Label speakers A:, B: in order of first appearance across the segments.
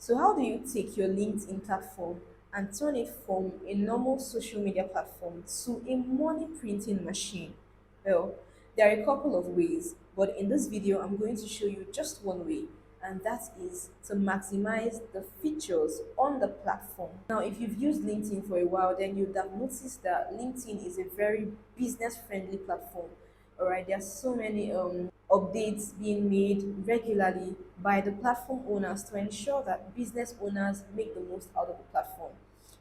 A: So, how do you take your LinkedIn platform and turn it from a normal social media platform to a money printing machine? Well, there are a couple of ways, but in this video, I'm going to show you just one way, and that is to maximize the features on the platform. Now, if you've used LinkedIn for a while, then you'd have noticed that LinkedIn is a very business friendly platform. All right, there are so many updates being made regularly by the platform owners to ensure that business owners make the most out of the platform.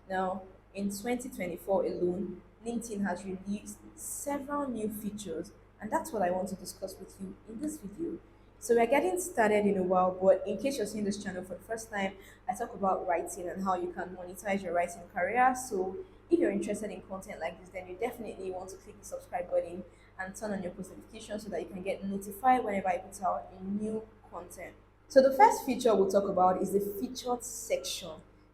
A: Now, in 2024 alone, LinkedIn has released several new features, and that's what I want to discuss with you in this video. So we're getting started in a while, but in case you're seeing this channel for the first time, I talk about writing and how you can monetize your writing career. So if you're interested in content like this, then you definitely want to click the subscribe button and turn on your post notifications so that you can get notified whenever I put out a new content. So the first feature we'll talk about is the featured section.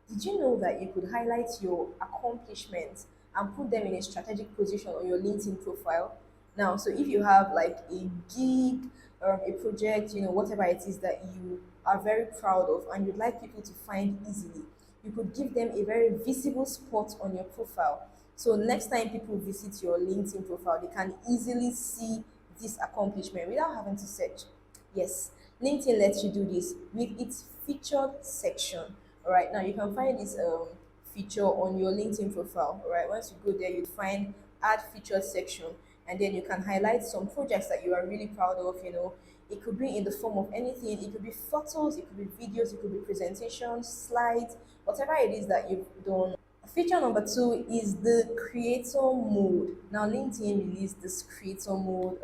A: Did you know that you could highlight your accomplishments and put them in a strategic position on your LinkedIn profile? Now, so if you have like a gig or a project, whatever it is that you are very proud of and you'd like people to find easily, you could give them a very visible spot on your profile. So next time people visit your LinkedIn profile, they can easily see this accomplishment without having to search. Yes, LinkedIn lets you do this with its featured section. All right, now you can find this feature on your LinkedIn profile. All right, once you go there, you find add featured section, and then you can highlight some projects that you are really proud of. It could be in the form of anything. It could be photos, it could be videos, it could be presentations, slides, whatever it is that you've done. Feature number two is the creator mode. Now, LinkedIn released this creator mode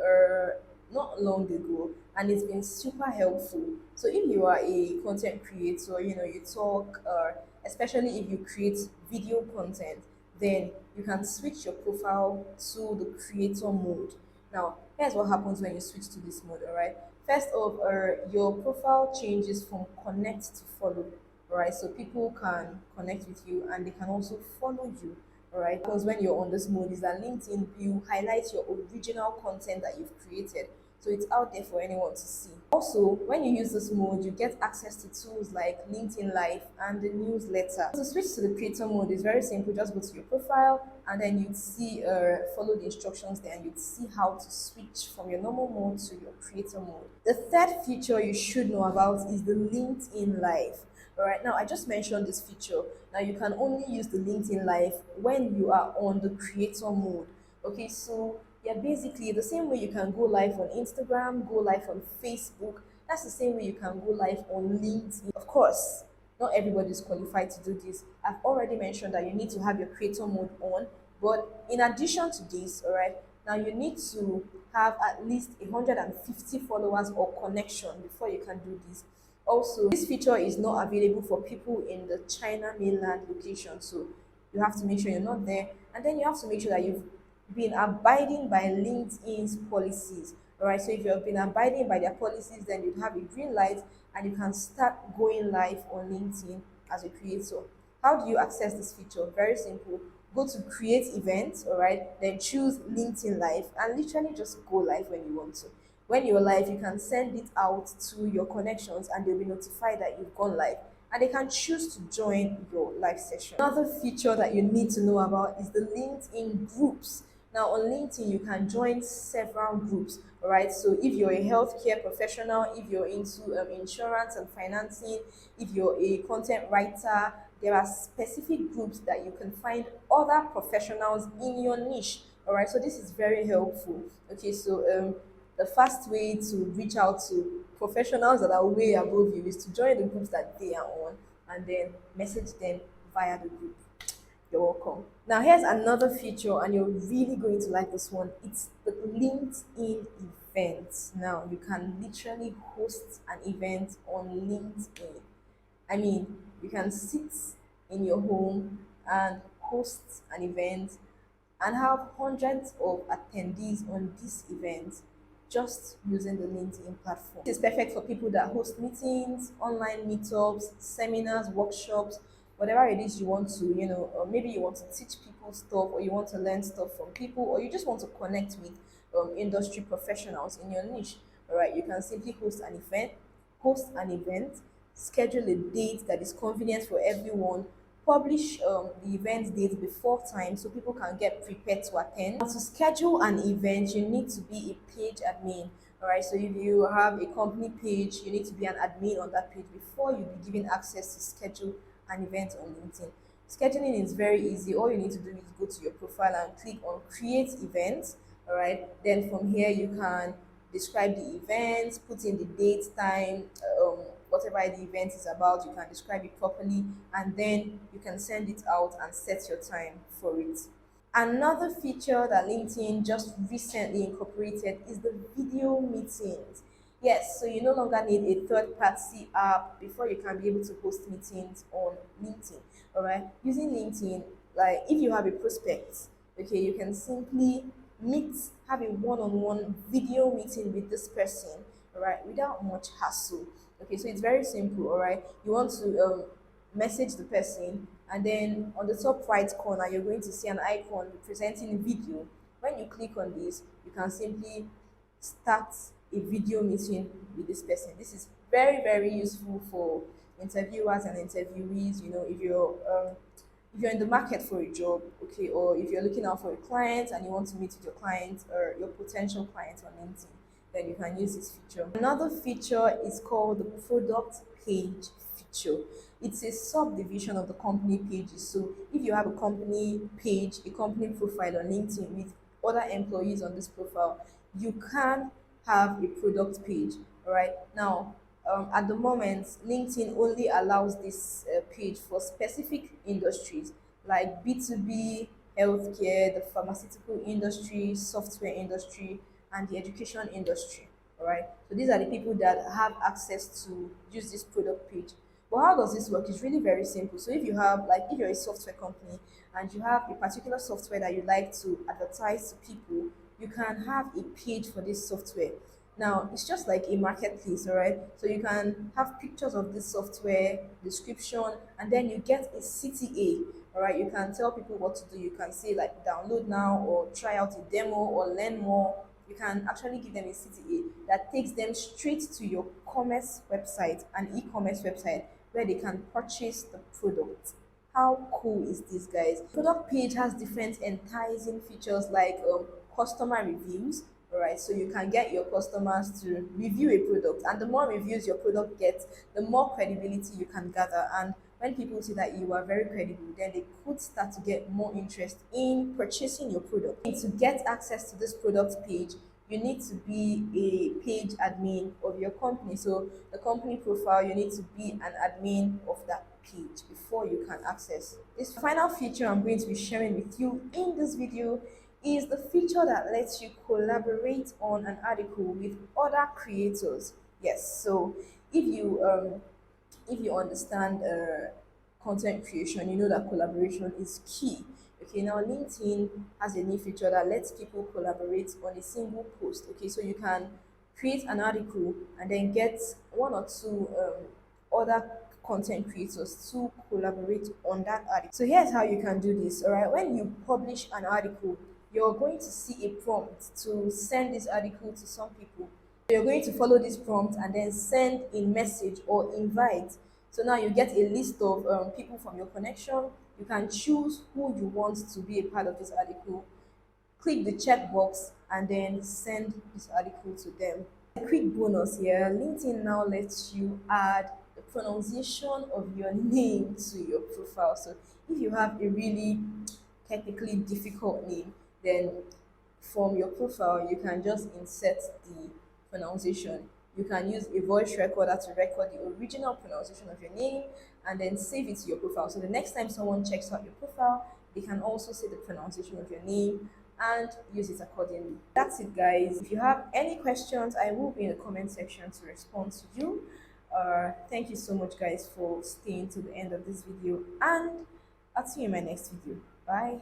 A: not long ago, and it's been super helpful. So, if you are a content creator, you talk, especially if you create video content, then you can switch your profile to the creator mode. Now, here's what happens when you switch to this mode, all right? First off, your profile changes from connect to follow, all right? So people can connect with you and they can also follow you, all right? Because when you're on this mode, is that LinkedIn, you highlight your original content that you've created. So it's out there for anyone to see. Also, when you use this mode, you get access to tools like LinkedIn Live and the newsletter. To switch to the creator mode is very simple. Just go to your profile and then you'd see, follow the instructions there, and you'd see how to switch from your normal mode to your creator mode. The third feature you should know about is the LinkedIn Live. All right, now I just mentioned this feature. Now you can only use the LinkedIn Live when you are on the creator mode. Okay, so yeah, basically the same way you can go live on Instagram, go live on Facebook, that's the same way you can go live on LinkedIn. Of course, not everybody is qualified to do this. I've already mentioned that you need to have your creator mode on, but in addition to this, all right, now you need to have at least 150 followers or connection before you can do this. Also, this feature is not available for people in the China mainland location, so you have to make sure you're not there, and then you have to make sure that you've been abiding by LinkedIn's policies. All right, so if you've been abiding by their policies, then you have a green light and you can start going live on LinkedIn as a creator. How do you access this feature? Very simple. Go to create events, all right, then choose LinkedIn Live and literally just go live when you want to. When you're live, you can send it out to your connections and they'll be notified that you've gone live, and they can choose to join your live session. Another feature that you need to know about is the LinkedIn groups. Now, on LinkedIn, you can join several groups, all right? So, if you're a healthcare professional, if you're into insurance and financing, if you're a content writer, there are specific groups that you can find other professionals in your niche, all right? So, this is very helpful. Okay, so the fast way to reach out to professionals that are way above you is to join the groups that they are on and then message them via the group. You're welcome. Now, here's another feature, and you're really going to like this one. It's the LinkedIn events. Now, you can literally host an event on LinkedIn. I mean, you can sit in your home and host an event and have hundreds of attendees on this event just using the LinkedIn platform. This is perfect for people that host meetings, online meetups, seminars, workshops, whatever it is you want to, or maybe you want to teach people stuff, or you want to learn stuff from people, or you just want to connect with industry professionals in your niche. All right, you can simply host an event, schedule a date that is convenient for everyone, publish the event date before time so people can get prepared to attend. Now, to schedule an event, you need to be a page admin. All right, so if you have a company page, you need to be an admin on that page before you be given access to schedule an event on LinkedIn. Scheduling is very easy. All you need to do is go to your profile and click on create events. All right, then from here you can describe the event, put in the date, time, whatever the event is about. You can describe it properly, and then you can send it out and set your time for it. Another feature that LinkedIn just recently incorporated is the video meetings. Yes, so you no longer need a third party app before you can be able to host meetings on LinkedIn. All right, using LinkedIn, like if you have a prospect, okay, you can simply meet, have a one on one video meeting with this person, all right, without much hassle. Okay, so it's very simple, all right. You want to message the person, and then on the top right corner you're going to see an icon presenting a video. When you click on this, you can simply start a video meeting with this person. This is very useful for interviewers and interviewees. You know, if you're in the market for a job, okay, or if you're looking out for a client and you want to meet with your client or your potential client on LinkedIn, then you can use this feature. Another feature is called the product page feature. It's a subdivision of the company pages. So if you have a company page, a company profile on LinkedIn with other employees on this profile, you can have a product page. All right. Now, at the moment, LinkedIn only allows this page for specific industries like B2B, healthcare, the pharmaceutical industry, software industry, and the education industry. All right. So these are the people that have access to use this product page. But how does this work? It's really very simple. So if you have, like, if you're a software company and you have a particular software that you like to advertise to people, you can have a page for this software. Now, it's just like a marketplace, all right? So you can have pictures of this software, description, and then you get a CTA, all right? You can tell people what to do. You can say, like, download now, or try out a demo, or learn more. You can actually give them a CTA that takes them straight to your commerce website, an e-commerce website, where they can purchase the product. How cool is this, guys? Product page has different enticing features like customer reviews. All right, so you can get your customers to review a product, and the more reviews your product gets, the more credibility you can gather. And when people see that you are very credible, then they could start to get more interest in purchasing your product. And to get access to this product page, you need to be a page admin of your company. So the company profile, you need to be an admin of that page before you can access. This final feature I'm going to be sharing with you in this video is the feature that lets you collaborate on an article with other creators. Yes, so if you understand content creation, you know that collaboration is key. Okay, now LinkedIn has a new feature that lets people collaborate on a single post. Okay, so you can create an article and then get one or two other content creators to collaborate on that article. So here's how you can do this. All right, when you publish an article, you're going to see a prompt to send this article to some people. So you're going to follow this prompt and then send a message or invite. So now you get a list of people from your connection. You can choose who you want to be a part of this article, click the checkbox, and then send this article to them. A quick bonus here, LinkedIn now lets you add the pronunciation of your name to your profile. So if you have a really technically difficult name, then from your profile you can just insert the pronunciation. You can use a voice recorder to record the original pronunciation of your name and then save it to your profile. So the next time someone checks out your profile, they can also say the pronunciation of your name and use it accordingly. That's it, guys. If you have any questions, I will be in the comment section to respond to you. Thank you so much, guys, for staying to the end of this video, and I'll see you in my next video. Bye.